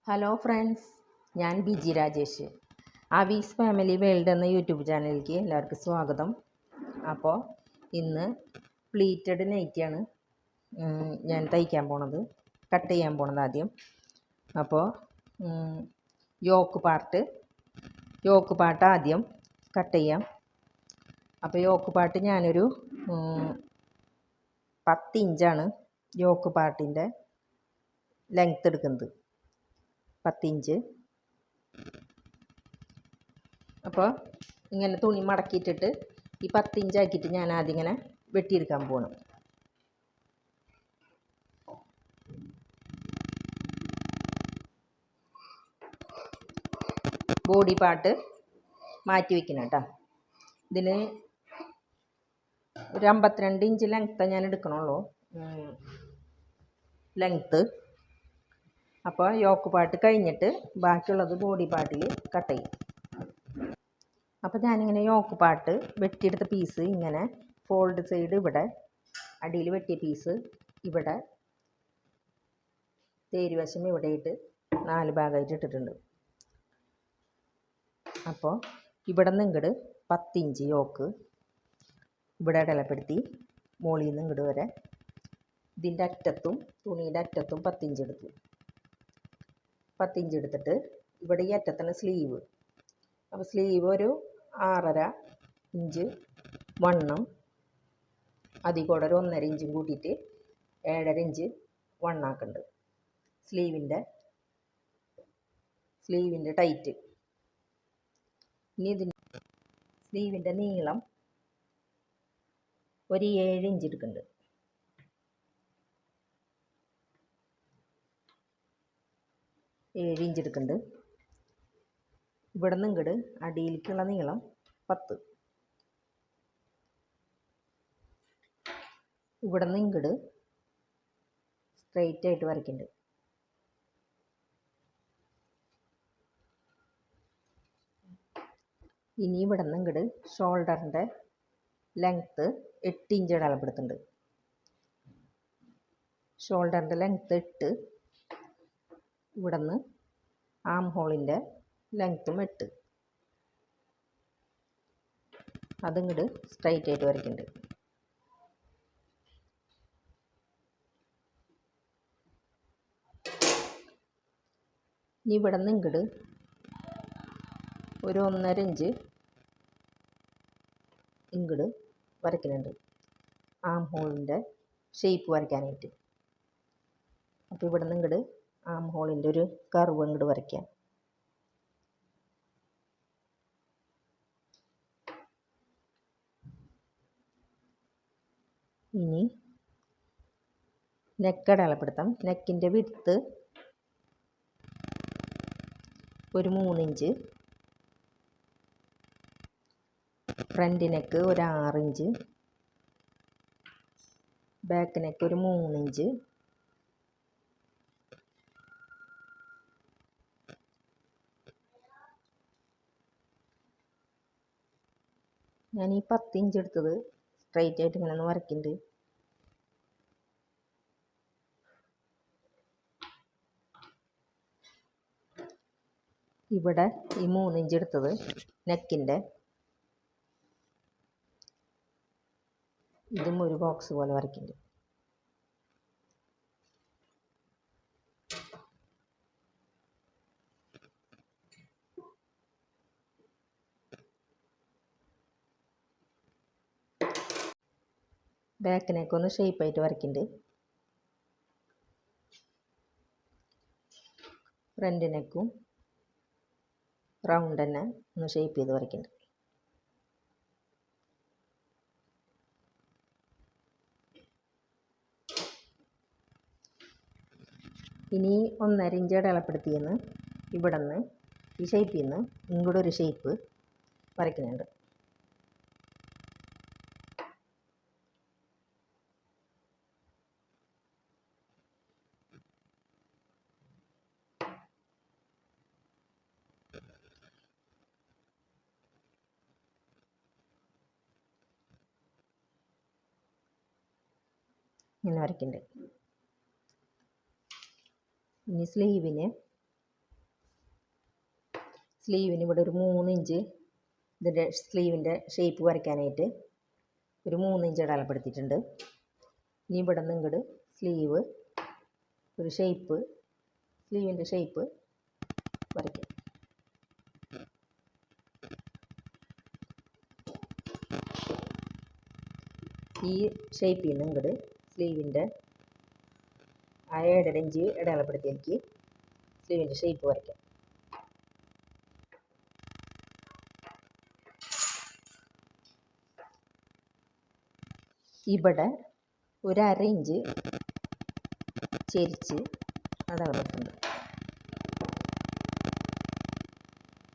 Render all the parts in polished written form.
Hello friends, ഞാൻ Biji Rajesh. ആവീസ് family world എന്ന YouTube ചാനലിലേക്ക് എല്ലാവർക്കും സ്വാഗതം. അപ്പോൾ ഇന്ന് പ്ലീറ്റഡ് നൈറ്റിയാണ് ഞാൻ തയ്ക്കാൻ പോണത്, കട്ട് ചെയ്യാൻ പോണത് ആദ്യം. അപ്പോൾ യോക്ക് പാർട്ട് ആദ്യം കട്ട് ചെയ്യാം. അപ്പോൾ യോക്ക് പാർട്ട് ഞാനൊരു 10 ഇഞ്ചാണ് യോക്ക് പാർട്ടിൻ്റെ ലെങ്ത്ത് എടുക്കുന്നത്, 10 ഇഞ്ച്. അപ്പോൾ ഇങ്ങനെ തുണി മടക്കിയിട്ടിട്ട് ഈ 10 ഇഞ്ചാക്കിയിട്ട് ഞാൻ ആദ്യം ഇങ്ങനെ വെട്ടിയെടുക്കാൻ പോകണം. ബോഡി പാർട്ട് മാറ്റി വയ്ക്കണം കേട്ടോ. ഇതിന് ഒരു 52 ഇഞ്ച് ലെങ്ത്ത് ഞാൻ എടുക്കണുള്ളൂ, ലെങ്ത്ത്. അപ്പോൾ യോക്ക് പാർട്ട് കഴിഞ്ഞിട്ട് ബാക്കിയുള്ളത് ബോഡി പാർട്ടിൽ കട്ട് ചെയ്യും. അപ്പോൾ ഞാനിങ്ങനെ യോക്ക് പാർട്ട് വെട്ടിയെടുത്ത പീസ് ഇങ്ങനെ ഫോൾഡ് സൈഡ് ഇവിടെ, അടിയിൽ വെട്ടിയ പീസ് ഇവിടെ, തേരുവശം ഇവിടെ ഇട്ട് 4 ഭാഗമായിട്ട് ഇട്ടിട്ടുണ്ട്. അപ്പോൾ ഇവിടെ നിന്ന് ഇങ്ങോട്ട് 10 ഇഞ്ച് യോക്ക് ഇവിടെ ഇടലപ്പെടുത്തി മുകളിൽ നിന്ന് ഇങ്ങോട്ട് വരെ ഇതിൻ്റെ അറ്റത്തും തുണിയുടെ അറ്റത്തും 10 ഇഞ്ച് എടുത്തു. 10 ഇഞ്ച് എടുത്തിട്ട് ഇവിടെ ഈ അറ്റത്താണ് സ്ലീവ്. അപ്പോൾ സ്ലീവ് ഒരു 6.5 ഇഞ്ച് വണ്ണം, അതിൽ കൂടെ ഒരു 1.5 ഇഞ്ചും കൂട്ടിയിട്ട് 7.5 ഇഞ്ച് വണ്ണാക്കുന്നുണ്ട്. സ്ലീവിൻ്റെ ടൈറ്റ്. ഇനി ഇതിൻ്റെ സ്ലീവിൻ്റെ നീളം ഒരു 7 ഇഞ്ച് എടുക്കുന്നുണ്ട്. 7 ഇഞ്ച് എടുക്കുന്നുണ്ട്. ഇവിടെ നിന്ന് ഇങ്ങോട്ട് അടിയിലേക്കുള്ള നീളം 10. ഇവിടെ നിന്ന് ഇങ്ങോട്ട് സ്ട്രെയിറ്റ് ആയിട്ട് വരയ്ക്കുന്നുണ്ട്. ഇനി ഇവിടെ നിന്ന് ഇങ്ങോട്ട് ഷോൾഡറിൻ്റെ ലെങ്ത്ത് 8 ഇഞ്ച് അടയാളപ്പെടുത്തുന്നുണ്ട്. ഷോൾഡറിൻ്റെ ലെങ്ത്ത് 8. ഇവിടെ നിന്ന് ആം ഹോളിൻ്റെ ലെങ്ത്തും 8. അതിങ്ങോട്ട് സ്ട്രൈറ്റ് ആയിട്ട് വരയ്ക്കുന്നുണ്ട്. ഇനി ഇവിടെ നിന്ന് ഇങ്ങോട്ട് ഒരു 1.5 ഇഞ്ച് ഇങ്ങോട്ട് വരയ്ക്കുന്നുണ്ട്, ആം ഹോളിൻ്റെ ഷേപ്പ് വരയ്ക്കാനായിട്ട്. അപ്പോൾ ഇവിടെ നിന്ന് ഇങ്ങോട്ട് ആം ഹോളിൻ്റെ ഒരു കർവ് ഇങ്ങോട്ട് വരയ്ക്കാം. ഇനി നെക്ക് അടയാളപ്പെടുത്താം. നെക്കിൻ്റെ വിഡ്ത്ത് ഒരു 3 ഇഞ്ച്, ഫ്രണ്ട് നെക്ക് ഒരു 6 ഇഞ്ച്, ബാക്ക് നെക്ക് ഒരു 3 ഇഞ്ച്, ഞാൻ ഈ 10 ഇഞ്ച് എടുത്തത് സ്ട്രൈറ്റ് ആയിട്ട് ഇങ്ങനെ ഒന്ന് വരയ്ക്കുന്നുണ്ട്. ഇവിടെ ഈ 3 ഇഞ്ച് എടുത്തത് നെക്കിൻ്റെ ഇതും ഒരു ബോക്സ് പോലെ വരയ്ക്കുന്നുണ്ട്. ബാക്ക് നെക്ക് ഒന്ന് ഷേപ്പായിട്ട് വരയ്ക്കുന്നുണ്ട്. ഫ്രണ്ട് നെക്കും റൗണ്ട് തന്നെ ഒന്ന് ഷേപ്പ് ചെയ്ത് വരയ്ക്കുന്നുണ്ട്. ഇനി 1.5 ഇഞ്ച് അടയാളപ്പെടുത്തിയെന്ന് ഇവിടെ നിന്ന് ഈ ഷേപ്പിൽ നിന്ന് ഇങ്ങോട്ട് ഒരു ഷേപ്പ് വരയ്ക്കുന്നുണ്ട്. ഇങ്ങനെ വരയ്ക്കുന്നുണ്ട്. ഇനി സ്ലീവിന് സ്ലീവിന് ഇവിടെ ഒരു 3 ഇഞ്ച് ഇതിൻ്റെ സ്ലീവിൻ്റെ ഷേപ്പ് വരയ്ക്കാനായിട്ട് ഒരു 3 ഇഞ്ച് അടയാളപ്പെടുത്തിയിട്ടുണ്ട്. ഇനി ഇവിടെ നിന്ന് ഇങ്ങോട്ട് സ്ലീവ് ഒരു ഷേപ്പ് സ്ലീവിൻ്റെ ഷേപ്പ് വരയ്ക്കാം. ഈ ഷേപ്പിൽ നിന്ന് ഇങ്ങോട്ട് സ്ലീവിൻ്റെ ആ 7.5 ഇഞ്ച് അടയാളപ്പെടുത്തി എനിക്ക് സ്ലീവിൻ്റെ ഷേപ്പ് വരയ്ക്കാം. ഇവിടെ ഒരു 1/2 ഇഞ്ച് ചെരിച്ച് അടയാളപ്പെടുത്തുന്നുണ്ട്.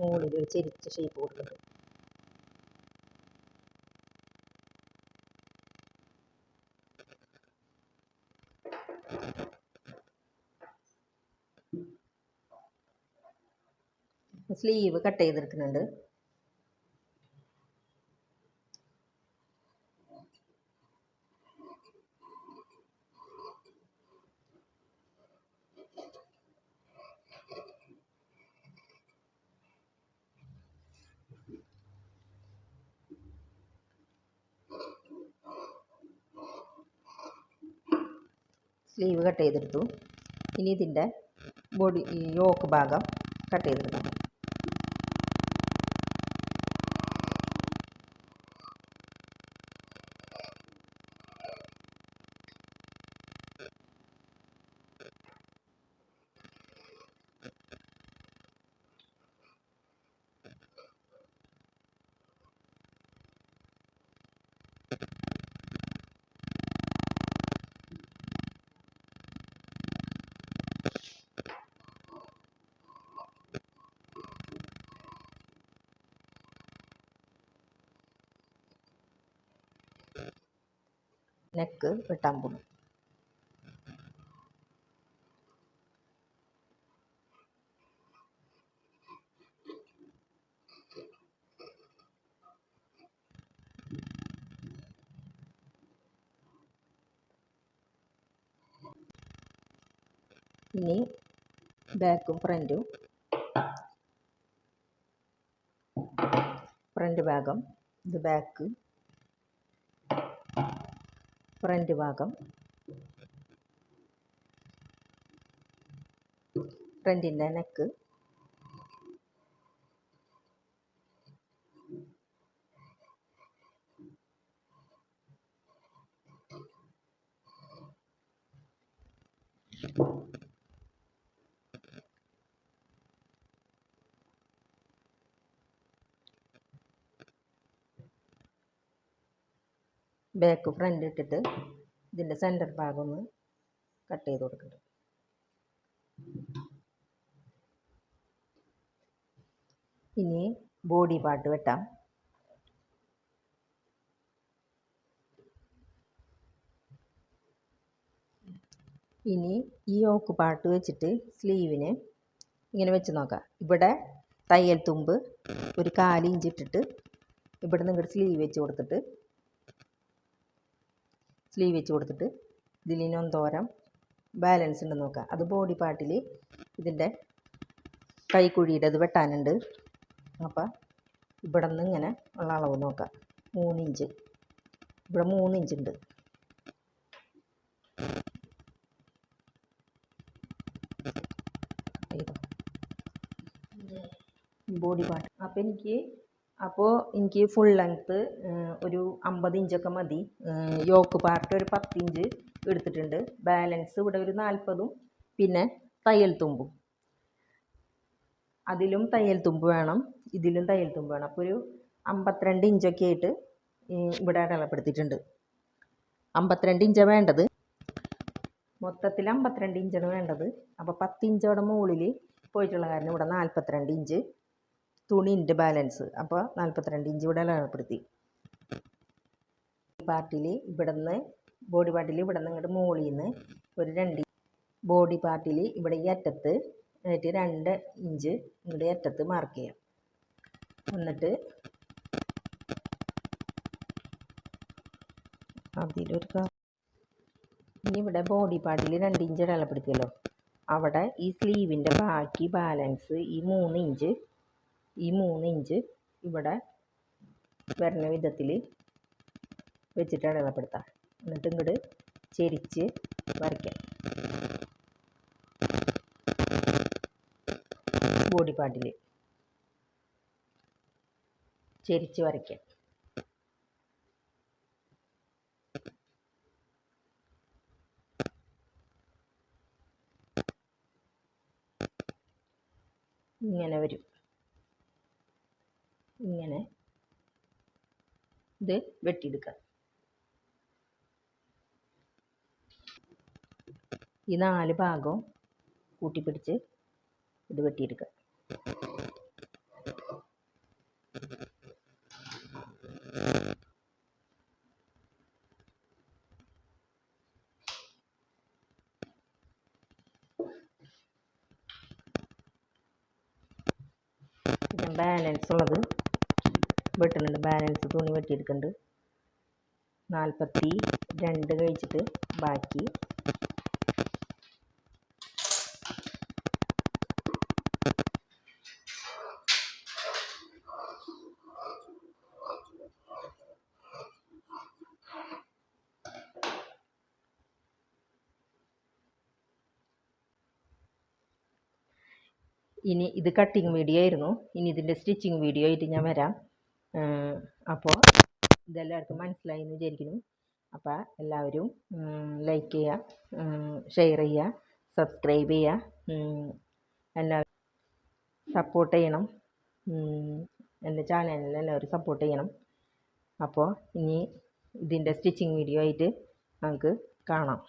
മുകളിൽ ഒരു ചെരിച്ച ഷേപ്പ് കൊടുക്കുന്നുണ്ട്. സ്ലീവ് കട്ട് ചെയ്തെടുക്കുന്നുണ്ട്. സ്ലീവ് കട്ട് ചെയ്തെടുത്തു. ഇനി ഇതിൻ്റെ ബോഡി ഈ യോക്ക് ഭാഗം കട്ട് ചെയ്തെടുക്കണം. നെക്ക് വെട്ടാൻ പോകും. ഇനി ബാക്കും ഫ്രണ്ടും ഫ്രണ്ട് ഭാഗം ഇത് ബാക്ക് ഫ്രണ്ട് ഭാഗം ഫ്രണ്ടിൻ്റെ നെക്ക് ബാക്ക് ഫ്രണ്ട് ഇട്ടിട്ട് ഇതിൻ്റെ സെൻറ്റർ ഭാഗം ഒന്ന് കട്ട് ചെയ്ത് കൊടുക്കുന്നുണ്ട്. ഇനി ബോഡി പാർട്ട് വെട്ടാം. ഇനി ഈ യോക്ക് പാർട്ട് വെച്ചിട്ട് സ്ലീവിന് ഇങ്ങനെ വെച്ച് നോക്കാം. ഇവിടെ തയ്യൽ തുമ്പ് ഒരു 1/4 ഇഞ്ച് ഇട്ടിട്ട് ഇവിടെ നിന്ന് ഇങ്ങോട്ട് സ്ലീവ് വെച്ച് കൊടുത്തിട്ട് ഇതിലിന് എന്തോരം ബാലൻസ് ഉണ്ടെന്ന് നോക്കാം. അത് ബോഡി പാർട്ടിൽ ഇതിൻ്റെ കൈക്കുഴിയുടെ അത് വെട്ടാനുണ്ട്. അപ്പം ഇവിടെ നിന്ന് ഇങ്ങനെ ഉള്ള അളവ് നോക്കാം. 3 ഇഞ്ച് ഇവിടെ 3 ഇഞ്ച് ഉണ്ട്. ബോഡി പാർട്ട് അപ്പോൾ എനിക്ക് ഫുൾ ലെങ്ത്ത് ഒരു 50 ഇഞ്ചൊക്കെ മതി. യോക്ക് പാർട്ട് ഒരു 10 ഇഞ്ച് എടുത്തിട്ടുണ്ട്. ബാലൻസ് ഇവിടെ ഒരു 40ഉം പിന്നെ തയ്യൽ തുമ്പും അതിലും തയ്യൽ തുമ്പ് വേണം, ഇതിലും തയ്യൽ തുമ്പ് വേണം. അപ്പോൾ ഒരു 52 ഇഞ്ചൊക്കെ ആയിട്ട് ഇവിടെ അടയാളപ്പെടുത്തിയിട്ടുണ്ട്. 52 ഇഞ്ചാണ് വേണ്ടത്. മൊത്തത്തിൽ 52 ഇഞ്ചാണ് വേണ്ടത്. അപ്പോൾ 10 ഇഞ്ചോടെ മുകളിൽ പോയിട്ടുള്ള കാരണം ഇവിടെ 42 ഇഞ്ച് തുണിൻ്റെ ബാലൻസ്. അപ്പോൾ 42 ഇഞ്ച് ഇവിടെ അടയാളപ്പെടുത്തി. പാർട്ടിൽ ഇവിടെ നിന്ന് ബോഡി പാർട്ടിൽ ഇവിടെ നിന്ന് ഇങ്ങോട്ട് മുകളിൽ നിന്ന് ഒരു 2 ബോഡി പാർട്ടിൽ ഇവിടെ ഈ അറ്റത്ത് ആയിട്ട് 2 ഇഞ്ച് ഇങ്ങോട്ട് അറ്റത്ത് മാർക്ക് ചെയ്യാം. എന്നിട്ട് അതിലൊരു ഇനി ഇവിടെ ബോഡി പാർട്ടിൽ 2 ഇഞ്ച് അടയാളപ്പെടുത്തിയല്ലോ, അവിടെ ഈ സ്ലീവിൻ്റെ ബാക്കി ബാലൻസ് ഈ 3 ഇഞ്ച് ഈ 3 ഇഞ്ച് ഇവിടെ വരുന്ന വിധത്തിൽ വെച്ചിട്ട് അടയാളപ്പെടുത്താം. എന്നിട്ട് ഇങ്ങോട്ട് ചെരിച്ച് വരയ്ക്കാം. ബോഡി പാർട്ടിൽ ചെരിച്ച് വരയ്ക്കാം. ഇങ്ങനെ വരും. ഇങ്ങനെ ഇത് വെട്ടിയെടുക്കുക. ഈ 4 ഭാഗവും കൂട്ടിപ്പിടിച്ച് ഇത് വെട്ടിയെടുക്കുക. പിന്നെ ബാലൻസ് ഉള്ളത് വെട്ടുന്നുണ്ട്. ബാലൻസ് തുണി വെട്ടിയെടുക്കുന്നുണ്ട്. 42 കഴിച്ചിട്ട് ബാക്കി ഇനി ഇത് കട്ടിങ് വീഡിയോ ആയിരുന്നു. ഇനി ഇതിൻ്റെ സ്റ്റിച്ചിങ് വീഡിയോ ആയിട്ട് ഞാൻ വരാം. അപ്പോൾ ഇതെല്ലാവർക്കും മനസ്സിലായി എന്ന് വിചാരിക്കുന്നു. അപ്പോൾ എല്ലാവരും ലൈക്ക് ചെയ്യുക, ഷെയർ ചെയ്യുക, സബ്സ്ക്രൈബ് ചെയ്യുക. എല്ലാവരും സപ്പോർട്ട് ചെയ്യണം. എൻ്റെ ചാനലിൽ എല്ലാവരും സപ്പോർട്ട് ചെയ്യണം. അപ്പോൾ ഇനി ഇതിൻ്റെ സ്റ്റിച്ചിങ് വീഡിയോ ആയിട്ട് നമുക്ക് കാണാം.